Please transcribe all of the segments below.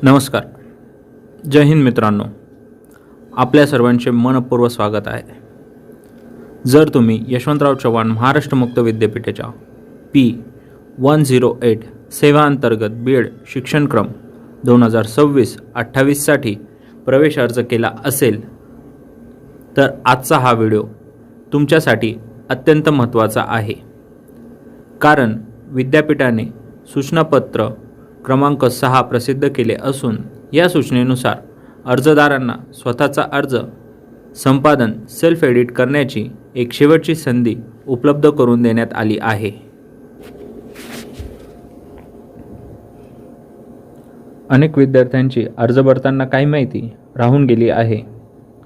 नमस्कार. जय हिंद मित्रांनो. आपल्या सर्वांचे मनपूर्वक स्वागत आहे. जर तुम्ही यशवंतराव चव्हाण महाराष्ट्र मुक्त विद्यापीठाच्या P108 सेवांतर्गत B.Ed शिक्षणक्रम 2026-28 साठी प्रवेश अर्ज केला असेल तर आजचा हा व्हिडिओ तुमच्यासाठी अत्यंत महत्त्वाचा आहे. कारण विद्यापीठाने सूचनापत्र क्रमांक 6 प्रसिद्ध केले असून या सूचनेनुसार अर्जदारांना स्वतःचा अर्ज संपादन सेल्फ एडिट करण्याची एक शेवटची संधी उपलब्ध करून देण्यात आली आहे. अनेक विद्यार्थ्यांची अर्ज भरताना काही माहिती राहून गेली आहे.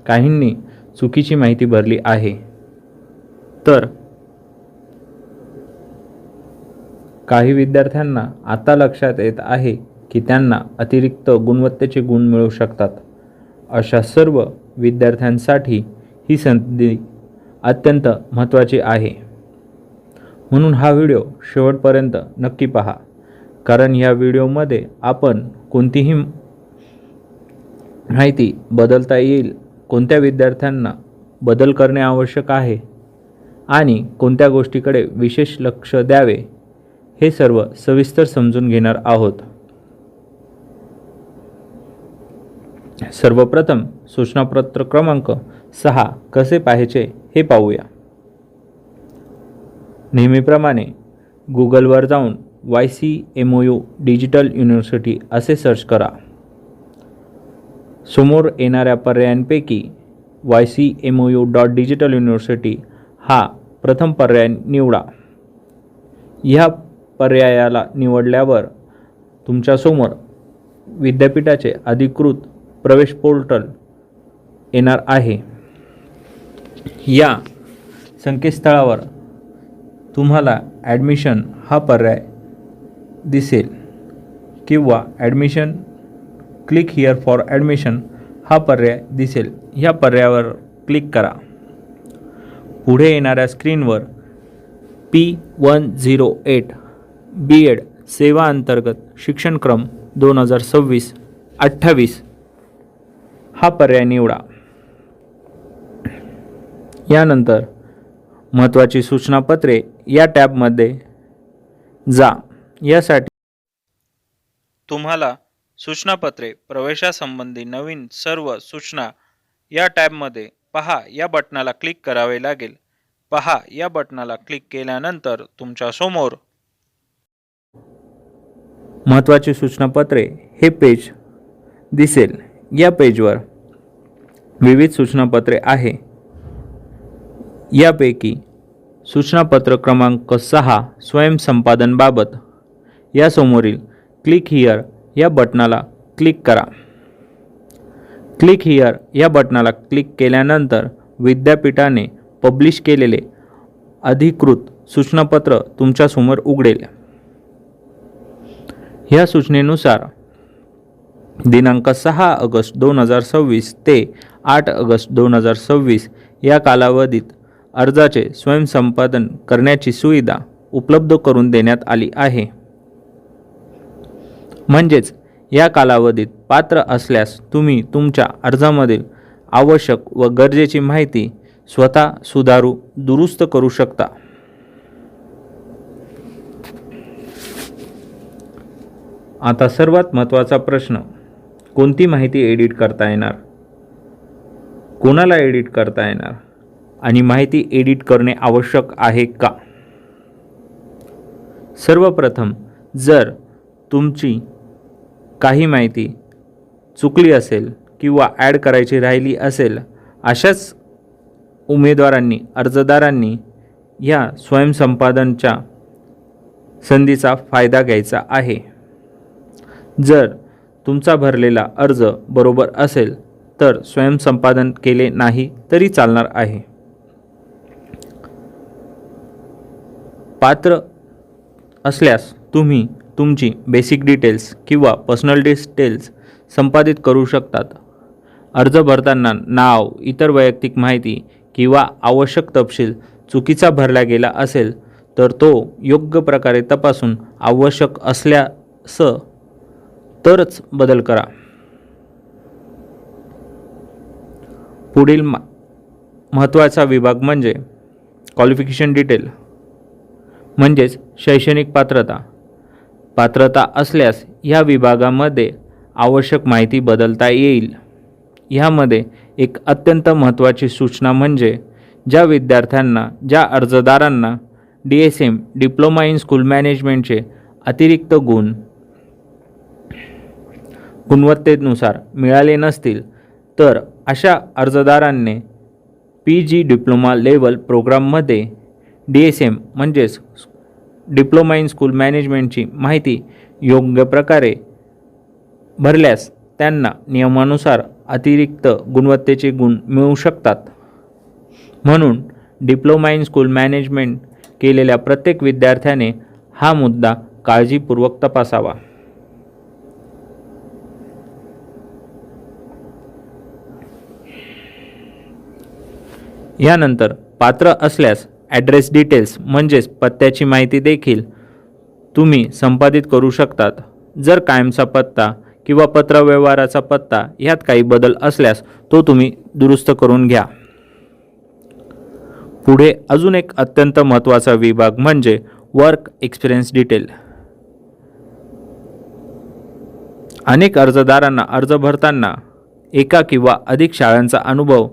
काहींनी चुकीची माहिती भरली आहे, तर काही विद्यार्थ्यांना आता लक्षात येत आहे की त्यांना अतिरिक्त गुणवत्तेचे गुण मिळू शकतात. अशा सर्व विद्यार्थ्यांसाठी ही संधी अत्यंत महत्त्वाची आहे. म्हणून हा व्हिडिओ शेवटपर्यंत नक्की पहा. कारण या व्हिडिओमध्ये आपण कोणतीही माहिती बदलता येईल, कोणत्या विद्यार्थ्यांना बदल करणे आवश्यक आहे आणि कोणत्या गोष्टीकडे विशेष लक्ष द्यावे हे सर्व सविस्तर समजून घेणार आहोत. सर्वप्रथम सूचनापत्र क्रमांक 6 कसे पाहायचे हे पाहूया. नेहमीप्रमाणे गुगलवर जाऊन YCMOU डिजिटल युनिव्हर्सिटी असे सर्च करा. समोर येणाऱ्या पर्यायांपैकी YCMOU.digital university हा प्रथम पर्याय निवडा. ह्या पर्यायाला निवडल्यावर तुमच्यासमोर विद्यापीठाचे अधिकृत प्रवेश पोर्टल येणार आहे. या संकेतस्थळावर तुम्हाला ॲडमिशन हा पर्याय दिसेल किंवा admission click here for admission हा पर्याय दिसेल. ह्या पर्यायावर क्लिक करा. पुढे येणाऱ्या स्क्रीनवर P108 B.Ed सेवा अंतर्गत शिक्षणक्रम 2026-28 हा पर्याय निवडा. यानंतर महत्त्वाची सूचनापत्रे या टॅबमध्ये जा. यासाठी तुम्हाला सूचनापत्रे प्रवेशासंबंधी नवीन सर्व सूचना या टॅबमध्ये पहा या बटनाला क्लिक करावे लागेल. पहा या बटनाला क्लिक केल्यानंतर तुमच्यासमोर महत्त्वाची सूचनापत्रे हे पेज दिसेल. या पेजवर विविध सूचनापत्रे आहे. यापैकी सूचनापत्र क्रमांक 6 स्वयंसंपादनबाबत या समोरील क्लिक हिअर या बटनाला क्लिक करा. क्लिक हिअर या बटनाला क्लिक केल्यानंतर विद्यापीठाने पब्लिश केलेले अधिकृत सूचनापत्र तुमच्यासमोर उघडेल. ह्या सूचनेनुसार दिनांक 6 ऑगस्ट 2026 ते 8 ऑगस्ट 2026 या कालावधीत अर्जाचे स्वयंसंपादन करण्याची सुविधा उपलब्ध करून देण्यात आली आहे. म्हणजेच या कालावधीत पात्र असल्यास तुम्ही तुमच्या अर्जामधील आवश्यक व गरजेची माहिती स्वतः दुरुस्त करू शकता. आता सर्वात महत्त्वाचा प्रश्न, कोणती माहिती एडिट करता येणार, कोणाला एडिट करता येणार आणि माहिती एडिट करणे आवश्यक आहे का? सर्वप्रथम जर तुमची काही माहिती चुकली असेल किंवा ॲड करायची राहिली असेल, अशाच उमेदवारांनी अर्जदारांनी या स्वयंसंपादनच्या संधीचा फायदा घ्यायचा आहे. जर तुमचा भरलेला अर्ज बरोबर असेल तर स्वयंसंपादन केले नाही तरी चालणार आहे. पात्र असल्यास तुम्ही तुमची बेसिक डिटेल्स किंवा पर्सनल डिटेल्स संपादित करू शकतात. अर्ज भरताना नाव, इतर वैयक्तिक माहिती किंवा आवश्यक तपशील चुकीचा भरला गेला असेल तर तो योग्य प्रकारे तपासून आवश्यक असल्यास तरच बदल करा. पुढील महत्त्वाचा विभाग म्हणजे क्वालिफिकेशन डिटेल म्हणजेच शैक्षणिक पात्रता. पात्रता असल्यास या विभागामध्ये आवश्यक माहिती बदलता येईल. ह्यामध्ये एक अत्यंत महत्त्वाची सूचना म्हणजे ज्या अर्जदारांना DSM डिप्लोमा इन स्कूल मॅनेजमेंटचे अतिरिक्त गुणवत्तेनुसार मिळाले नसतील तर अशा अर्जदारांनी PG डिप्लोमा लेवल प्रोग्राममध्ये DSM म्हणजेच डिप्लोमा इन स्कूल मॅनेजमेंटची माहिती योग्य प्रकारे भरल्यास त्यांना नियमानुसार अतिरिक्त गुणवत्तेचे गुण मिळू शकतात. म्हणून डिप्लोमा इन स्कूल मॅनेजमेंट केलेल्या प्रत्येक विद्यार्थ्याने हा मुद्दा काळजीपूर्वक तपासावा. यानंतर पात्र असल्यास ॲड्रेस डिटेल्स म्हणजेच पत्त्याची माहिती देखील तुम्ही संपादित करू शकतात. जर कायमचा पत्ता किंवा पत्रव्यवहाराचा पत्ता यात काही बदल असल्यास तो तुम्ही दुरुस्त करून घ्या. पुढे अजून एक अत्यंत महत्त्वाचा विभाग म्हणजे वर्क एक्सपिरियन्स डिटेल. अनेक अर्जदारांना अर्ज भरताना एका किंवा अधिक शाळांचा अनुभव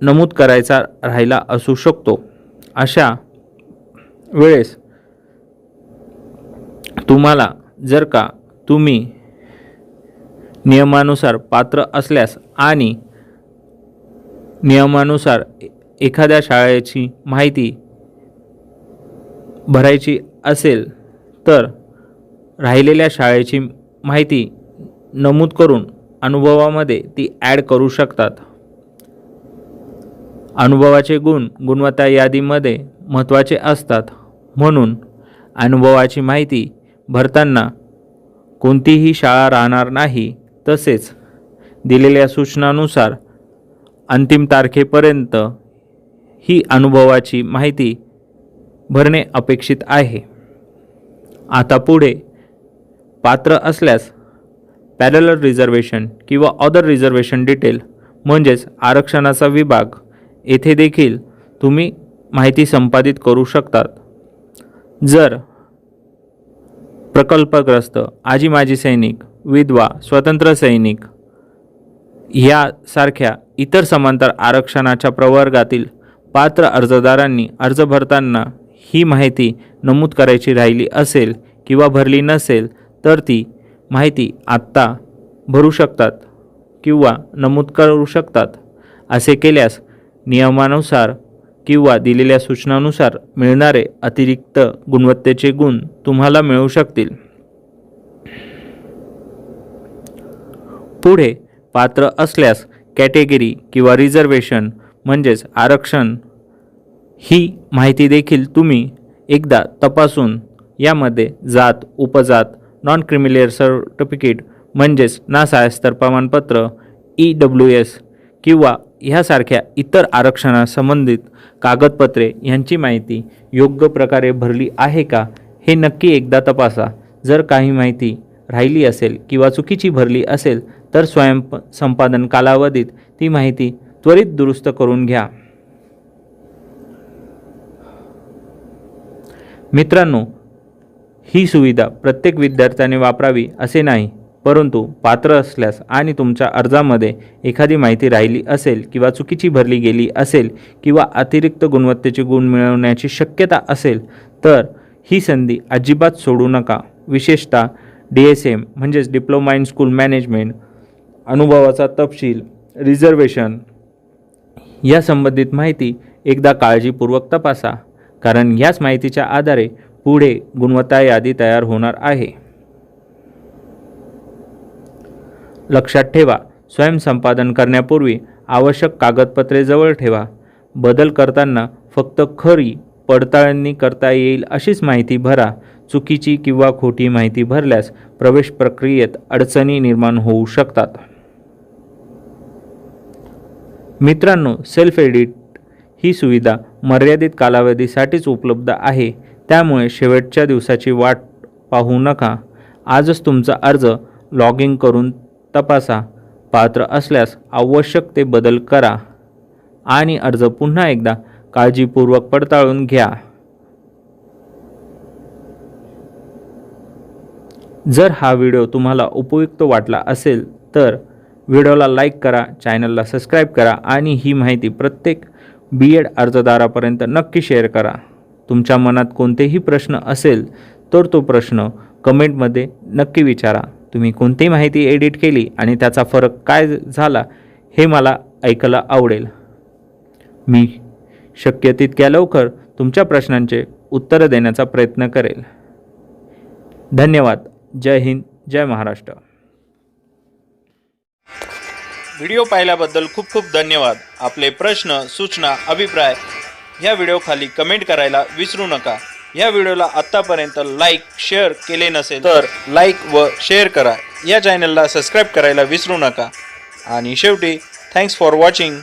नमूद करायचा राहिला असू शकतो. अशा वेळेस तुम्हाला जर का तुम्ही नियमानुसार पात्र असल्यास आणि नियमानुसार एखाद्या शाळेची माहिती भरायची असेल तर राहिलेल्या शाळेची माहिती नमूद करून अनुभवामध्ये ती ॲड करू शकतात. अनुभवाचे गुण गुणवत्ता यादीमध्ये महत्त्वाचे असतात. म्हणून अनुभवाची माहिती भरताना कोणतीही शाळा राहणार नाही. तसेच दिलेल्या सूचनानुसार अंतिम तारखेपर्यंत ही अनुभवाची माहिती भरणे अपेक्षित आहे. आता पुढे पात्र असल्यास पॅरलल रिझर्वेशन किंवा अदर रिझर्वेशन डिटेल म्हणजेच आरक्षणाचा विभाग येथे देखील तुम्ही माहिती संपादित करू शकतात. जर प्रकल्पग्रस्त, आजी माजी सैनिक, विधवा, स्वतंत्र सैनिक यासारख्या इतर समांतर आरक्षणाच्या प्रवर्गातील पात्र अर्जदारांनी अर्ज भरताना ही माहिती नमूद करायची राहिली असेल किंवा भरली नसेल तर ती माहिती आत्ता भरू शकतात किंवा नमूद करू शकतात. असे केल्यास नियमानुसार किंवा दिलेल्या सूचनानुसार मिळणारे अतिरिक्त गुणवत्तेचे गुण तुम्हाला मिळू शकतील. पुढे पात्र असल्यास कॅटेगरी किंवा रिझर्वेशन म्हणजेच आरक्षण ही माहिती देखील तुम्ही एकदा तपासून यामध्ये जात, उपजात, नॉन क्रिमिलियर सर्टिफिकेट म्हणजेच नासायस्तर प्रमाणपत्र, EWS किंवा ह्यासारख्या इतर आरक्षणासंबंधित कागदपत्रे यांची माहिती योग्य प्रकारे भरली आहे का हे नक्की एकदा तपासा. जर काही माहिती राहिली असेल किंवा चुकीची भरली असेल तर स्वयंसंपादन कालावधीत ती माहिती त्वरित दुरुस्त करून घ्या. मित्रांनो, ही सुविधा प्रत्येक विद्यार्थ्याने वापरावी असे नाही, परंतु पात्र असल्यास आणि तुमच्या अर्जामध्ये एखादी माहिती राहिली असेल किंवा चुकीची भरली गेली असेल किंवा अतिरिक्त गुणवत्तेचे गुण मिळवण्याची शक्यता असेल तर ही संधी अजिबात सोडू नका. विशेषतः DSM म्हणजेच डिप्लोमा इन स्कूल मॅनेजमेंट, अनुभवाचा तपशील, रिझर्वेशन या संबंधित माहिती एकदा काळजीपूर्वक तपासा, कारण याच माहितीच्या आधारे पुढे गुणवत्ता यादी तयार होणार आहे. लक्षात ठेवा, स्वयंसंपादन करण्यापूर्वी आवश्यक कागदपत्रे जवळ ठेवा. बदल करताना फक्त खरी पडताळणी करता येईल अशीच माहिती भरा. चुकीची किंवा खोटी माहिती भरल्यास प्रवेश प्रक्रियेत अडचणी निर्माण होऊ शकतात. मित्रांनो, सेल्फ एडिट ही सुविधा मर्यादित कालावधीसाठीच उपलब्ध आहे, त्यामुळे शेवटच्या दिवसाची वाट पाहू नका. आजच तुमचा अर्ज लॉग इन करून तपासा. पात्र असल्यास आवश्यक ते बदल करा आणि अर्ज पुन्हा एकदा काळजीपूर्वक पडताळून घ्या. जर हा व्हिडिओ तुम्हाला उपयुक्त वाटला असेल तर व्हिडिओला लाईक करा, चॅनलला सबस्क्राईब करा आणि ही माहिती प्रत्येक B.Ed अर्जदारापर्यंत नक्की शेअर करा. तुमच्या मनात कोणतेही प्रश्न असेल तर तो प्रश्न कमेंटमध्ये नक्की विचारा. तुम्ही कोणती माहिती एडिट केली आणि त्याचा फरक काय झाला हे मला ऐकायला आवडेल. मी शक्य तितक्या लवकर तुमच्या प्रश्नांचे उत्तरं देण्याचा प्रयत्न करेल. धन्यवाद. जय हिंद, जय महाराष्ट्र. व्हिडिओ पाहिल्याबद्दल खूप खूप धन्यवाद. आपले प्रश्न, सूचना, अभिप्राय ह्या व्हिडिओखाली कमेंट करायला विसरू नका. या व्हिडिओला आत्तापर्यंत लाईक, शेअर केले नसेल तर लाईक व शेअर करा. या चॅनलला सबस्क्राईब करायला विसरू नका. आणि शेवटी थँक्स फॉर वॉचिंग.